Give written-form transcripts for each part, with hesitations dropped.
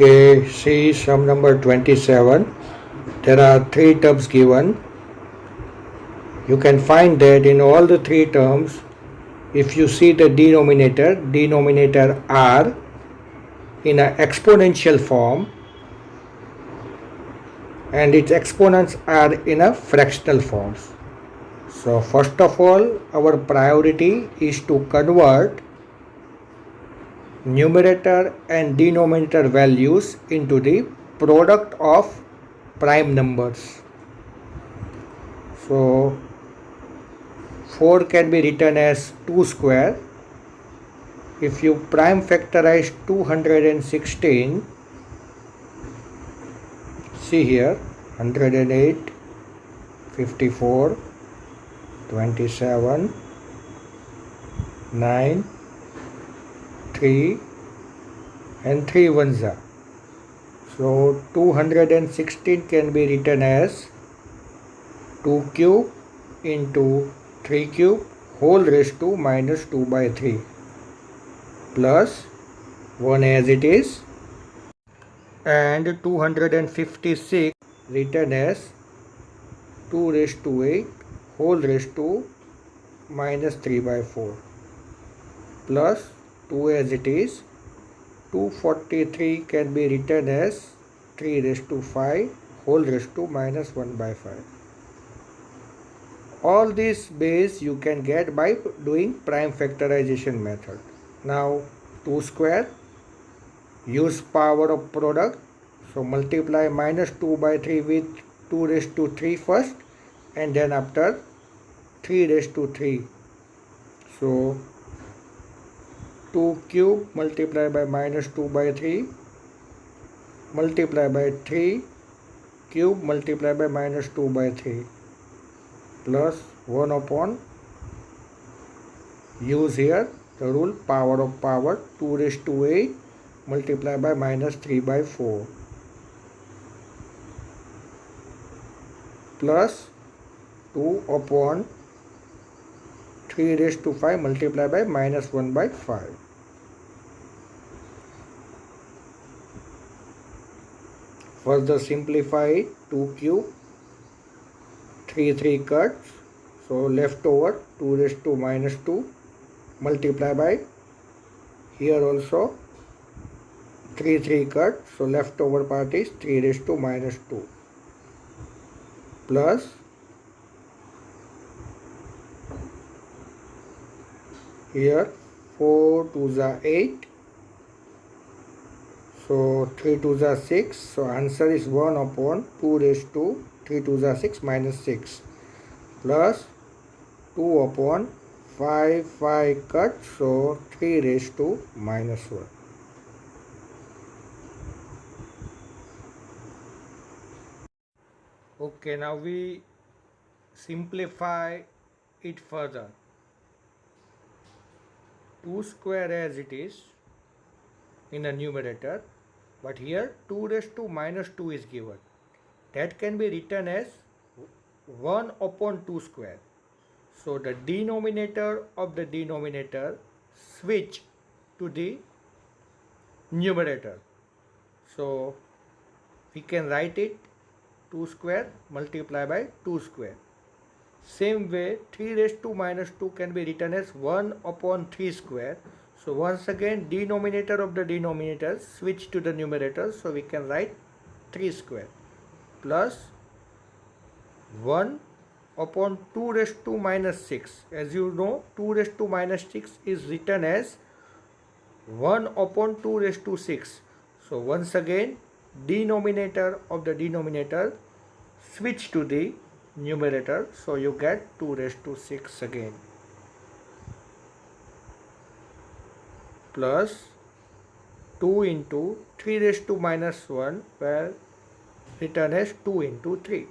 Okay, see sum number 27. There are three terms given. You can find that in all the three terms, if you see the denominator r in an exponential form and its exponents are in a fractional forms. So first of all, our priority is to convert numerator and denominator values into the product of prime numbers. So 4 can be written as 2 square. If you prime factorize 216, see here 108, 54, 27, 9, 3 and 3 ones are. So 216 can be written as 2 cube into 3 cube whole raised to minus 2 by 3 plus 1 as it is, and 256 written as 2 raised to 8 whole raised to minus 3 by 4 plus 2 as it is. 243 can be written as 3 raised to 5 whole raised to minus 1 by 5. All this base you can get by doing prime factorization method. Now 2 square, use power of product, so multiply minus 2 by 3 with 2 raised to 3 first and then after 3 raised to 3. So 2 cube multiply by minus 2 by 3 multiply by 3 cube multiply by minus 2 by 3 plus 1 upon, use here the rule power of power, 2 raised to 8 multiply by minus 3 by 4 plus 2 upon 3 raised to 5 multiply by minus 1 by 5. Further simplify it, 2 cube, 3 cuts, so left over 2 raised to minus 2 multiply by, here also 3 cuts, so left over part is 3 raised to minus 2 plus here 4 2s are 8, so 3 2s are 6, so answer is 1 upon 2 raised to 3 2s are 6 minus 6 plus 2 upon 5 cut, so 3 raised to minus 1. Okay, now we simplify it further. 2 square as it is in a numerator, but here 2 raised to minus 2 is given. That can be written as 1 upon 2 square. So the denominator of the denominator switch to the numerator. So we can write it 2 square multiply by 2 square. Same way 3 raised to minus 2 can be written as 1 upon 3 square. So once again denominator of the denominator switch to the numerator, so we can write 3 square plus 1 upon 2 raised to minus 6. As you know, 2 raised to minus 6 is written as 1 upon 2 raised to 6. So once again denominator of the denominator switch to the numerator, so you get 2 raised to 6 again plus 2 into 3 raised to minus 1 where written as 2 into 3.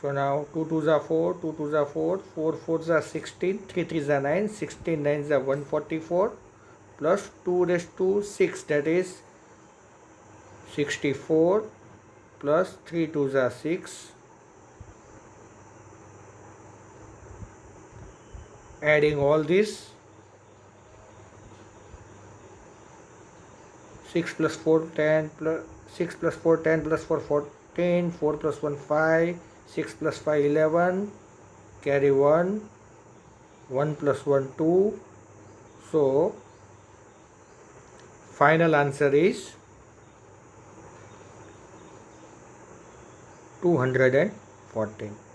So now 2 2s are 4, 2 2s are 4, 4 4s are 16, 3 3s are 9, 16 9s are 144 plus 2 raised to 6, that is 64 plus 3 2s are 6, adding all this 6 plus 4 10 plus 6 plus 4 10 plus 4 14, 4 plus 1 5, 6 plus 5 11, carry 1, 1 plus 1 2. So final answer is 214.